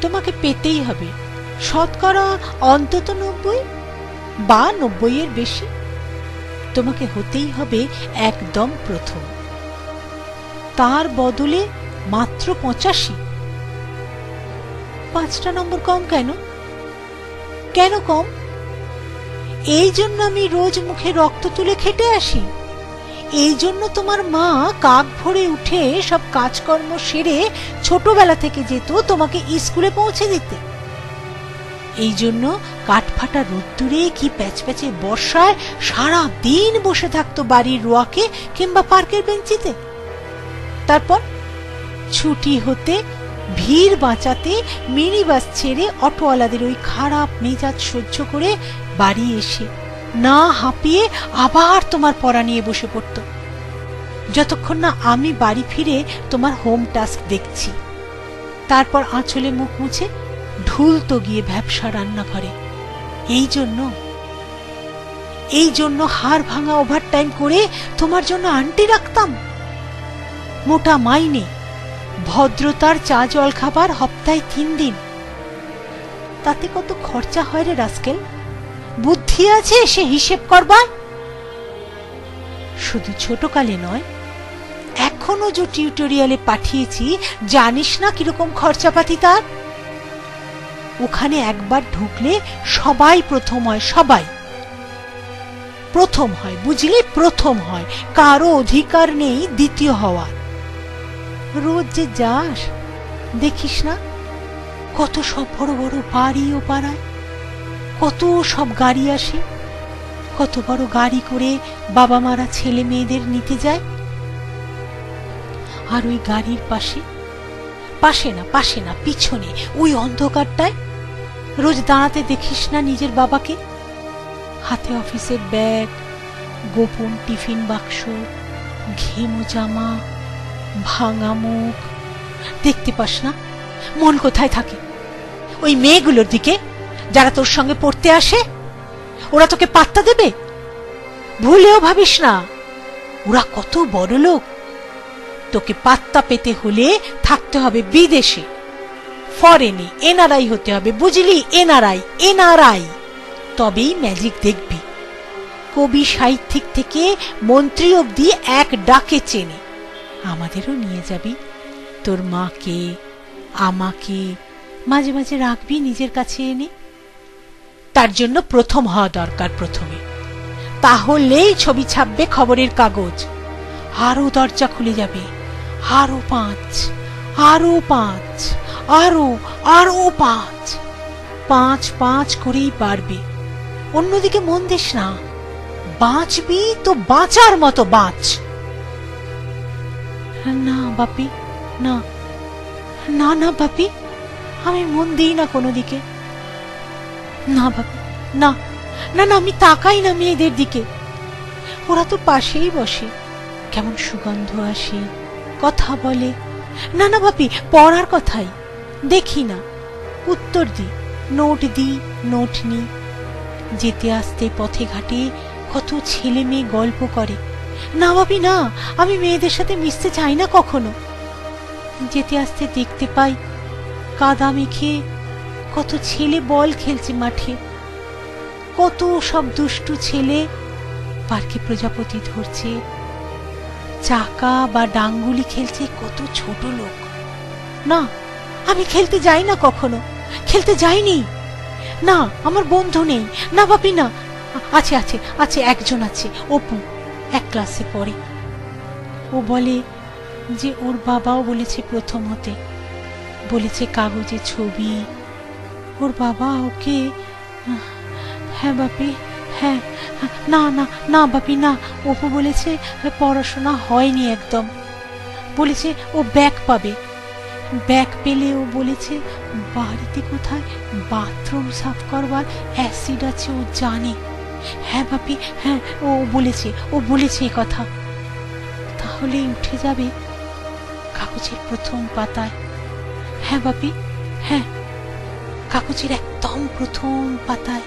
তোমাকে পেতেই হবে শতকরা অন্তত 90 বা 90-এর বেশি। তোমাকে হতেই হবে একদম প্রথম। তার বদলে মাত্র 85। 5টা নম্বর কম কেন? কেন কম? এই জন্য আমি রোজ মুখে রক্ত তুলে খেটে আসি। এই জন্য তোমার মা কাক ভরে উঠে সব কাজকর্ম সেরে ছোটবেলা থেকে যেত তোমাকে স্কুলে পৌঁছে দিতে। এই জন্য কাঠফাটা রোদ্দুরে কি প্যাচপ্যাচে বর্ষায় সারা দিন বসে থাকতো বাড়ির রোয়াকে কিংবা পার্কের বেঞ্চিতে। তারপর ছুটি হতে ভিড় বাঁচাতে মিনি বাস ছেড়ে অটোওয়ালাদের ওই খারাপ মেজাজ সহ্য করে বাড়ি এসে না হাঁপিয়ে আবার তোমার পড়া নিয়ে বসে পড়ত, যতক্ষণ না আমি বাড়ি ফিরে তোমার হোম টাস্ক দেখছি। তারপর আঁচলে মুখ মুছে ঢুলতো গিয়ে ভ্যাপসা রান্না করে। এই জন্য হাড় ভাঙা ওভারটাইম করে তোমার জন্য আন্টি রাখতাম। মোটা মাইনে, ভদ্রতার চা জল খাবার সপ্তাহে 3 দিন। তাতে কত খরচা হয় রে রাস্কেল? বুদ্ধি আছে সে হিসেব করবার? শুধু ছোটকালে নয়, এখনো যে টিউটোরিয়ালে পাঠিয়েছি জানিস না কিরকম খরচাপাতি তার? ওখানে একবার ঢুকলে সবাই প্রথম হয়, সবাই প্রথম হয়, বুঝলি? প্রথম হয়, কারো অধিকার নেই দ্বিতীয় হওয়ার। রোজ যে যাস দেখিস না কত সব বড় বড় বাড়ি ও পাড়ায়, কত সব গাড়ি আসে, কত বড় গাড়ি করে বাবা মারা ছেলে মেয়েদের নিতে যায়। আর ওই গাড়ির পাশে না পিছনে ওই অন্ধকারটায় রোজ দাঁড়াতে দেখিস না নিজের বাবাকে? হাতে অফিসের ব্যাগ, গোপন টিফিন বাক্স, ঘেমো জামা, ভাঙা মুখ। দেখতে পাস না? মন কোথায় থাকে? ওই মেয়েগুলোর দিকে যারা তোর সঙ্গে পড়তে আসে। ওরা তোকে পাত্তা দেবে? ভুলেও ভাবিস না ওরা কত বড় লোক। তোকে পাত্তা পেতে হলে থাকতে হবে বিদেশে, ফরেনে, এনআরআই হতে হবে, বুঝলি? এনআরআই। তবেই ম্যাজিক দেখবি। কবি সাহিত্যিক থেকে মন্ত্রী অবধি এক ডাকে চেনে। আমাদেরও নিয়ে যাবি, তোর মাকে আমাকে মাঝে মাঝে রাখবি নিজের কাছে এনে। তার জন্য প্রথম হওয়া দরকার প্রথমে, তাহলেই ছবি ছাপবে খবরের কাগজ। আরো দরজা খুলে যাবে, আরো 5, আরো 5, আরো 5, 5 করেই বাড়বে। অন্যদিকে মন দিস না, বাঁচবি তো বাঁচার মতো বাঁচ। না বাপি, না না না বাপি, আমি মন দিই না কোনো দিকে। না বাপি, না না না, আমি তাকাই না মেয়েদের দিকে। ওরা তো পাশেই বসে, কেমন সুগন্ধ আসে, কথা বলে। না না বাপি, পড়ার কথাই দেখি না, উত্তর দি, নোট নি। যেতে আসতে পথে ঘাটে কত ছেলে মেয়ে গল্প করে। না বাপি না, আমি মেয়েদের সাথে মিশতে চাই না কখনো। যেতে আসতে দেখতে পাই কাদা মেখে কত ছেলে বল খেলছে মাঠে, কত সব দুষ্টু ছেলে পার্কে প্রজাপতি ধরছে, চাকা বা ডাঙ্গুলি খেলছে কত ছোট লোক। না, আমি খেলতে যাই না কখনো, খেলতে যাইনি। না, আমার বন্ধু নেই। না বাপি না, আছে একজন আছে, অপু, 1 ক্লাসে পড়ে। ও বলে যে ওর বাবাও বলেছে প্রথম হতে, বলেছে কাগজে ছবি। ওর বাবা ওকে, হ্যাঁ বাপি, হ্যাঁ, না না না বাপি না, অপু বলেছে পড়াশোনা হয়নি একদম। বলেছে ও ব্যাক পাবে, ব্যাক পেলে ও বলেছে বাড়িতে কোথায় বাথরুম সাফ করবার অ্যাসিড আছে ও জানে। হ্যাঁ বাপি, হ্যাঁ, ও বলেছে এই কথা। তাহলেই উঠে যাবে কাগজের প্রথম পাতায়। হ্যাঁ বাপি, হ্যাঁ, কাগজের একদম প্রথম পাতায়।